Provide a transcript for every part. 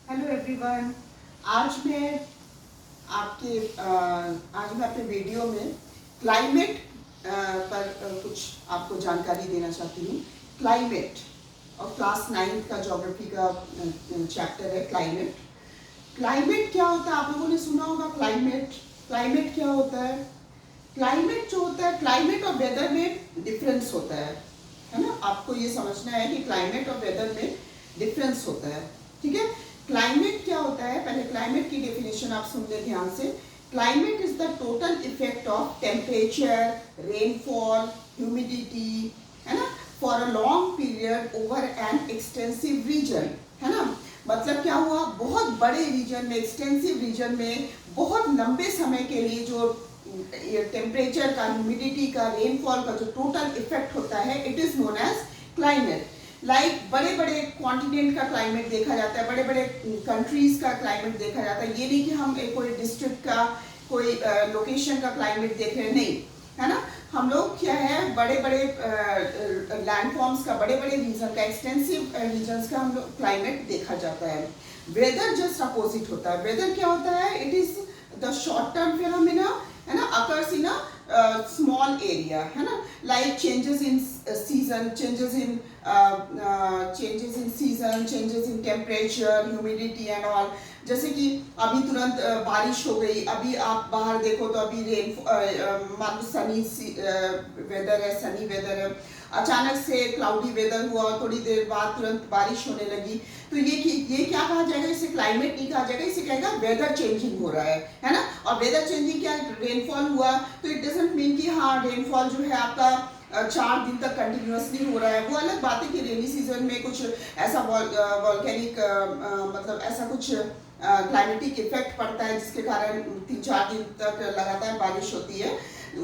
Hello everyone. आज मैं आज मैं अपने वीडियो में क्लाइमेट पर कुछ आपको जानकारी देना चाहती हूँ। क्लाइमेट और क्लास 9 का ज्योग्राफी का चैप्टर है क्लाइमेट। क्लाइमेट क्या होता है? आप लोगों ने सुना होगा क्लाइमेट। क्लाइमेट क्या होता है? क्लाइमेट जो होता है, क्लाइमेट और वेदर में डिफरेंस होता है ना। आपको ये समझना है कि क्लाइमेट और वेदर में डिफरेंस होता है, ठीक है। क्लाइमेट क्या होता है? पहले क्लाइमेट की डेफिनेशन आप सुन ले ध्यान से। Climate is the total effect of temperature, rainfall, humidity, है ना, for a long period over an extensive region, है ना। मतलब क्या हुआ? बहुत बड़े रीजन में, एक्सटेंसिव रीजन में बहुत लंबे समय के लिए जो टेम्परेचर का, ह्यूमिडिटी का, रेनफॉल का जो टोटल इफेक्ट होता है, it is known as climate. Like बड़े बड़े कॉन्टिनेंट का क्लाइमेट देखा जाता है, बड़े बड़े कंट्रीज का क्लाइमेट देखा जाता है। ये नहीं कि हम कोई डिस्ट्रिक्ट का, कोई लोकेशन का क्लाइमेट देख रहे हैं, नहीं, है ना। हम लोग क्या है, बड़े बड़े लैंडफॉर्म्स का, बड़े बड़े रीजन का, एक्सटेंसिव रीजन्स का हम लोग क्लाइमेट देखा जाता है। वेदर जस्ट अपोजिट होता है। वेदर क्या होता है? It is the short term phenomena, है ना, occurs in a small area, है ना। Like changes in season, changes in season, changes in temperature, humidity and all. जैसे कि अभी तुरंत बारिश हो गई, अभी आप बाहर देखो तो अभी मान लो सनी वेदर है, सनी वेदर है, अचानक से क्लाउडी वेदर हुआ, थोड़ी देर बाद तुरंत बारिश होने लगी, तो ये क्या कहा जाएगा? इसे क्लाइमेट नहीं कहा जाएगा, इसे कहेगा वेदर चेंजिंग हो रहा है ना। और वेदर चेंजिंग क्या? रेनफॉल हुआ तो इट डजंट मीन कि हाँ रेनफॉल जो है आपका 4 दिन तक कंटिन्यूसली हो रहा है। वो अलग बात है कि रेनी सीजन में कुछ ऐसा वॉल्केनिक मतलब ऐसा कुछ क्लाइमेटिक इफेक्ट पड़ता है जिसके कारण 3-4 दिन तक लगातार बारिश होती है,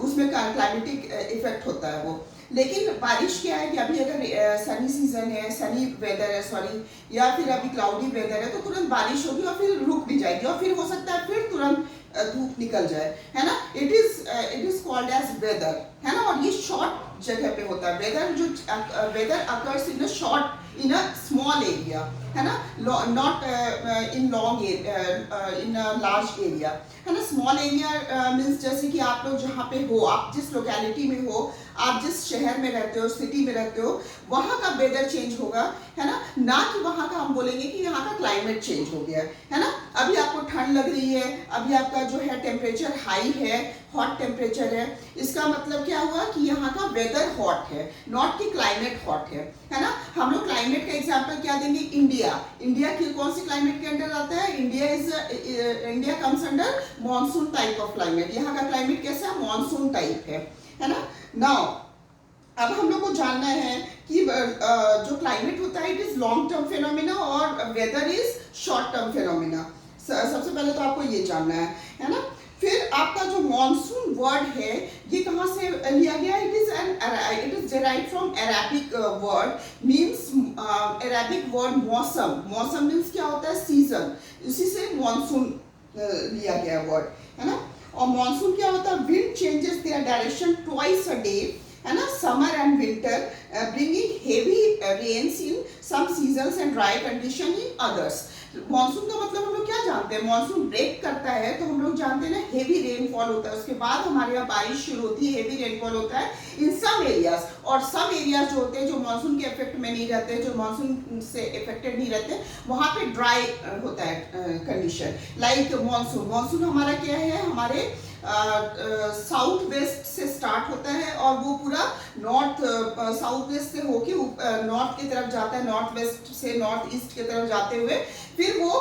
उसमें क्लाइमेटिक इफेक्ट होता है वो। लेकिन बारिश क्या है कि अभी अगर सनी सीजन है, सनी वेदर है सॉरी, या फिर अभी क्लाउडी वेदर है, तो तुरंत बारिश होगी और फिर रुक भी जाएगी और फिर हो सकता है फिर तुरंत धूप निकल जाए, है ना। It is called as weather, है ना। और ये शॉर्ट जगह पे होता है। Weather occurs in a short, in a small area, है ना, not in long, in a large area, है ना। स्मॉल एरिया मीन्स जैसे कि आप लोग जहाँ पे हो, आप जिस लोकेलिटी में हो, आप जिस शहर में रहते हो, सिटी में रहते हो, वहाँ का वेदर चेंज होगा, है ना कि वहाँ का हम बोलेंगे कि यहाँ का क्लाइमेट चेंज हो गया है ना। अभी आपको ठंड लग रही है, अभी आपका जो है टेम्परेचर हाई है, हॉट टेम्परेचर है, इसका मतलब क्या हुआ कि यहाँ का वेदर हॉट है, नॉट कि क्लाइमेट हॉट है ना। हम लोग क्लाइमेट का एग्जांपल क्या देंगे? इंडिया की कौन सी क्लाइमेट के अंडर आता है? India comes under monsoon type of climate. यहाँ का क्लाइमेट कैसा है? मॉनसून टाइप है ना। नाउ अब हम लोग को जानना है कि जो क्लाइमेट होता है it is long term phenomena और weather is short term phenomena. सबसे पहले तो आपको ये जानना है ना। फिर आपका जो मॉनसून वर्ड है ये कहाँ से लिया गया? It is derived from Arabic word, means Arabic word मौसम। मौसम मीन्स क्या होता है? सीजन। इसी से मॉनसून लिया गया वर्ड, है ना। और मॉनसून क्या होता है? Wind changes their direction twice a day, है ना, summer and winter, bringing heavy rains in some seasons and dry condition in others. Monsoon का मतलब हम लोग क्या जानते हैं? मॉनसून ब्रेक करता है तो हम लोग जानते हैं ना हेवी रेनफॉल होता है, उसके बाद हमारे यहाँ बारिश शुरू होती है, हेवी रेनफॉल होता है इन सम एरियाज। और सब एरियाज जो होते हैं जो मॉनसून के इफेक्ट में नहीं रहते, जो मॉनसून से इफेक्टेड नहीं रहते, वहाँ पे ड्राई होता है कंडीशन। लाइक मॉनसून हमारा क्या है? हमारे साउथ वेस्ट से स्टार्ट होता है और वो पूरा नॉर्थ साउथ वेस्ट से होके नॉर्थ की तरफ जाता है, नॉर्थ वेस्ट से नॉर्थ ईस्ट की तरफ जाते हुए फिर वो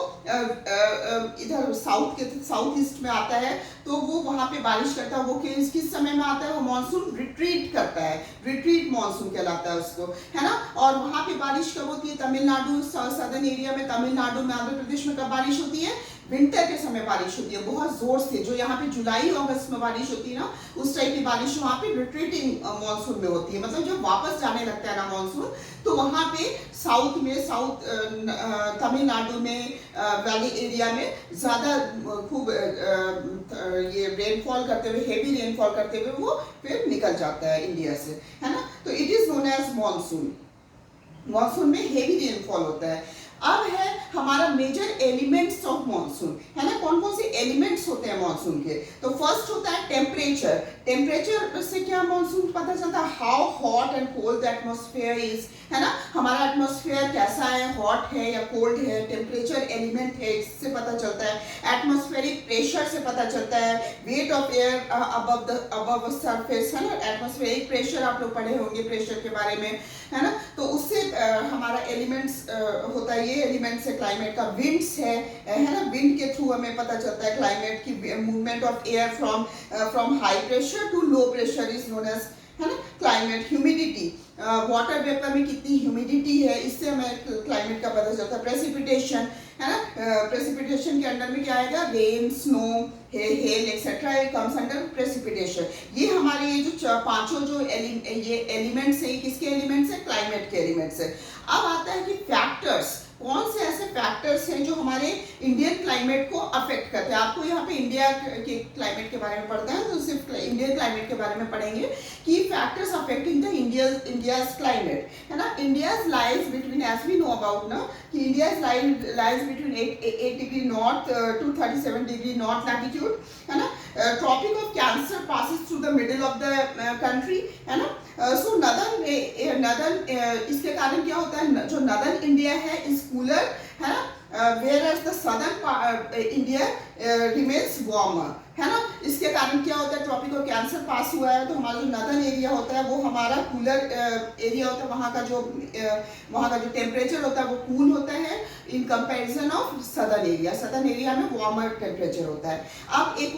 इधर साउथ ईस्ट में आता है, तो वो वहाँ पे बारिश करता है। वो किस समय में आता है? वो मॉनसून रिट्रीट करता है, रिट्रीट मॉनसून कहलाता है उसको, है ना। और वहाँ पे बारिश कब होती है? तमिलनाडु, सदर्न एरिया में, तमिलनाडु में, आंध्र प्रदेश में कब बारिश होती है? विंटर के समय बारिश होती है बहुत जोर से। जो यहाँ पे जुलाई अगस्त में बारिश होती है ना, उस टाइप की बारिश वहाँ पे रिट्रीटिंग मॉनसून में होती है। मतलब जब वापस जाने लगता है ना मॉनसून, तो वहाँ पे साउथ में, तमिलनाडु में, वैली एरिया में ज़्यादा खूब ये रेनफॉल करते हुए, हेवी रेनफॉल करते हुए वो फिर निकल जाता है इंडिया से, है ना। तो it is known as monsoon. Monsoon में हेवी रेनफॉल होता है। अब है हमारा मेजर एलिमेंट्स ऑफ मॉनसून, है ना, कौन कौन से एलिमेंट्स होते हैं मॉनसून के। तो फर्स्ट होता है टेम्परेचर। टेम्परेचर से क्या मॉनसून पता चलता है, how hot and cold the atmosphere is, है ना, हमारा एटमॉस्फेयर कैसा है, हॉट है या कोल्ड है, टेम्परेचर एलिमेंट है, इससे पता चलता है। एटमॉस्फेरिक प्रेशर से पता चलता है, weight of air above surface, है ना, एटमॉस्फेरिक प्रेशर आप लोग पढ़े होंगे प्रेशर के बारे में, है ना, तो उससे हमारा एलिमेंट्स होता है, ये एलिमेंट्स है क्लाइमेट का। विंड्स है ना, विंड के थ्रू हमें पता चलता है क्लाइमेट की movement of air from high pressure to low pressure is known as, है ना, क्लाइमेट। ह्यूमिडिटी, वाटर वेपर में कितनी ह्यूमिडिटी है, इससे हमें क्लाइमेट का पता चलता है। प्रेसिपिटेशन, है ना, प्रेसिपिटेशन के अंडर में क्या आएगा, rain, snow, hello etcetera, comes under precipitation. ये हमारे ये जो पांचों जो ये एलिमेंट्स है, किसके एलिमेंट्स है, क्लाइमेट के एलिमेंट्स है। अब आता है कि फैक्टर्स, कौन से ऐसे फैक्टर्स हैं जो हमारे इंडियन क्लाइमेट को अफेक्ट करते हैं। आपको यहाँ पे इंडिया के क्लाइमेट के बारे में पढ़ते हैं तो सिर्फ इंडियन क्लाइमेट के बारे में पढ़ेंगे कि factors affecting the India's climate, है ना। India's lies between, as we know about ना, कि India's lies between 8 degree north to 37 degree north latitude, है ना। Tropic of cancer passes through the middle of the country, है ना। सो northern इसके कारण क्या होता है, जो नदर्न इंडिया है इज कूलर, है ना, whereas the southern India remains warmer, है ना। इसके कारण क्या होता है, ट्रॉपिक ऑफ कैंसर पास हुआ है तो हमारा जो नदर्न एरिया होता है वो हमारा कूलर एरिया होता है, वहाँ का जो टेम्परेचर होता है वो कूल होता है in comparison of southern area. Southern area में वार्मर टेम्परेचर होता है। अब एक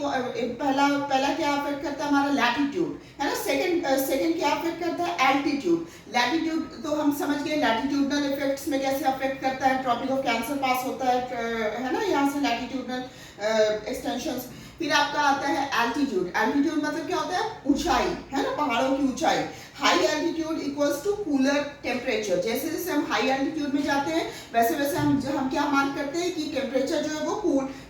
पहला क्या अफेक्ट करता है, हमारा लैटिट्यूड, है ना। सेकंड क्या अफेक्ट करता है, एल्टीट्यूड। लैटिट्यूड तो हम समझ गए, लैटिट्यूडनल इफेक्ट्स में कैसे अफेक्ट करता है, ट्रॉपिक ऑफ कैंसर पास होता है ना, यहाँ से लैटिट्यूडनल एक्सटेंशंस। फिर आपका आता है एल्टीट्यूड। एल्टीट्यूड मतलब क्या होता है, ऊंचाई, है ना, पहाड़ों की ऊंचाई। High altitude equals to cooler temperature. जैसे जैसे हम हाई एल्टीट्यूड में जाते हैं वैसे वैसे हम क्या मान करते हैं कि टेम्परेचर जो है वो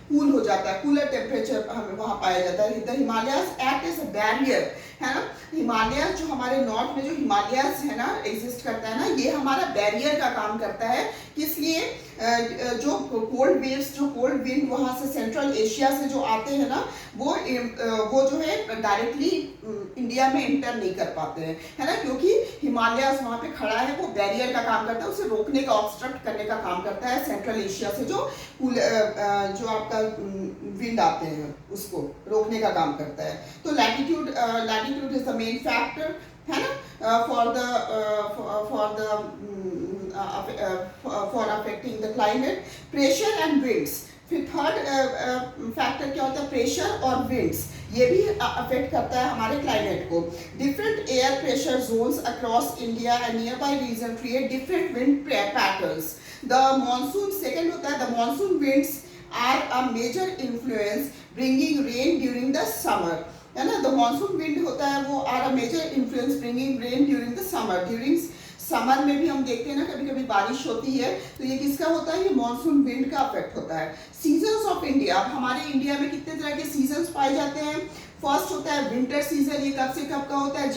कूल हो जाता है, कूलर टेम्परेचर हमें वहाँ पाया जाता है। The Himalayas act as a barrier, है ना। हिमालय जो हमारे नॉर्थ में जो हिमालयाज है ना एग्जिस्ट करता है ना, ये हमारा बैरियर का काम करता है। किस लिए, जो कोल्ड वेव्स, जो कोल्ड विंड वहाँ से सेंट्रल एशिया से जो आते हैं ना, वो जो है डायरेक्टली इंडिया में एंटर नहीं कर पाते हैं, है ना, क्योंकि हिमालयाज वहाँ पे खड़ा है, वो बैरियर का काम करता है, उसे रोकने का, ऑब्स्ट्रक्ट करने का काम करता है। सेंट्रल एशिया से जो आपका विंड आते हैं उसको रोकने का काम करता है। तो latitude is the main factor, है ना, for affecting the climate. Pressure and winds, फिर थर्ड फैक्टर क्या होता है, प्रेशर और विंड्स, ये भी अफेक्ट करता है हमारे क्लाइमेट को। Different air pressure zones across India and nearby region create different wind patterns. The monsoon, second होता है the monsoon winds are a major influence bringing rain during the summer, है ना। The monsoon wind होता है वो are a major influence bringing rain during the summer. During summer में भी हम देखते हैं ना कभी कभी बारिश होती है, तो ये किसका होता है, ये मॉनसून विंड का अफेक्ट होता है। सीजन्स ऑफ इंडिया, हमारे इंडिया में कितने तरह के सीजन्स पाए जाते हैं। फर्स्ट होता है विंटर सीजन, ये कब से कब का होता है,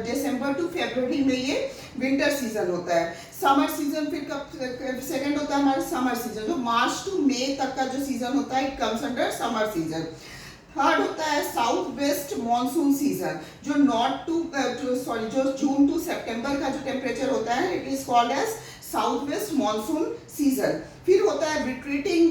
दिसंबर टू फरवरी में ये विंटर सीजन होता है। समर सीजन फिर कब, सेकंड होता है हमारा समर सीजन, जो मार्च टू मई तक का जो सीजन होता है, it comes under summer season. Third होता है साउथ वेस्ट मॉनसून सीजन, जो जो जून टू सितंबर का जो टेम्परेचर होता है, it is called as south west monsoon season. फिर होता है रिट्रीटिंग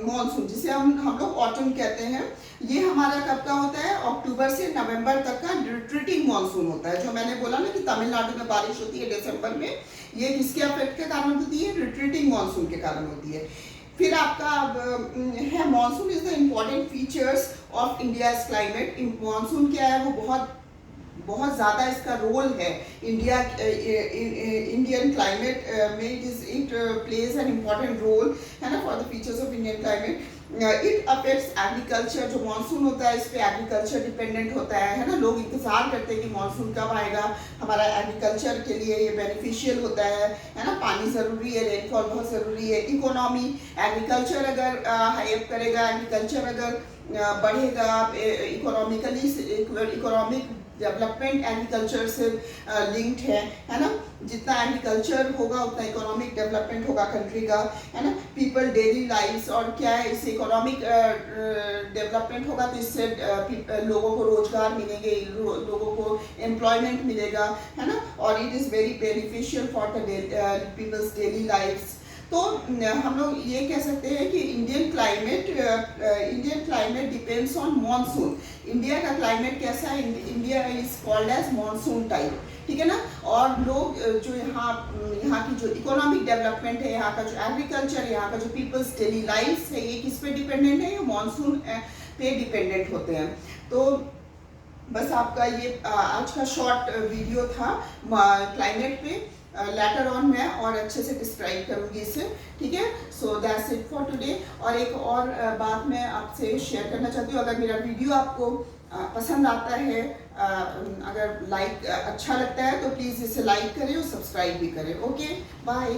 मॉनसून, जिसे हम लोग ऑटम कहते हैं। ये हमारा कब का होता है, अक्टूबर से नवंबर तक का रिट्रीटिंग मॉनसून होता है। जो मैंने बोला ना कि तमिलनाडु में बारिश होती है दिसंबर में, ये किसके अफेक्ट के कारण होती है, रिट्रीटिंग मॉनसून के कारण होती है। फिर आपका है monsoon is the important features of India's climate. Monsoon क्या है, वो बहुत ज़्यादा इसका रोल है इंडियन क्लाइमेट में। It plays an important role, है ना, for the features of Indian climate. It affects agriculture. जो मानसून होता है इस पे एग्रीकल्चर डिपेंडेंट होता है ना। लोग इंतजार करते हैं कि मानसून कब आएगा, हमारा एग्रीकल्चर के लिए ये बेनिफिशियल होता है ना। पानी ज़रूरी है, रेनफॉल बहुत ज़रूरी है। इकोनॉमी, एग्रीकल्चर अगर हाइप करेगा, एग्रीकल्चर अगर बढ़ेगा, इकोनॉमिक डेवलपमेंट एग्रीकल्चर से लिंक्ड है ना। जितना एग्रीकल्चर होगा उतना इकोनॉमिक डेवलपमेंट होगा कंट्री का, है ना। पीपल डेली लाइफ्स, और क्या है, इससे इकोनॉमिक डेवलपमेंट होगा तो इससे लोगों को रोजगार मिलेंगे, लोगों को एम्प्लॉयमेंट मिलेगा, है ना। और it is very beneficial for the people's daily lifes. तो हम लोग ये कह सकते हैं कि Indian climate depends on monsoon. India का क्लाइमेट कैसा है, India is called as monsoon type, ठीक है ना। और लोग जो यहाँ की जो इकोनॉमिक डेवलपमेंट है, यहाँ का जो एग्रीकल्चर है, यहाँ का जो पीपल्स डेली लाइफ्स है, ये किस पे डिपेंडेंट है, ये मॉनसून पे डिपेंडेंट होते हैं। तो बस आपका ये आज का शॉर्ट वीडियो था क्लाइमेट पे। लेटर ऑन मैं और अच्छे से डिस्क्राइब करूंगी इसे, ठीक है। So that's it for today. और एक और बात मैं आपसे शेयर करना चाहती हूँ, अगर मेरा वीडियो आपको पसंद आता है, अगर अच्छा लगता है तो प्लीज़ इसे लाइक करें और सब्सक्राइब भी करें। Okay, bye.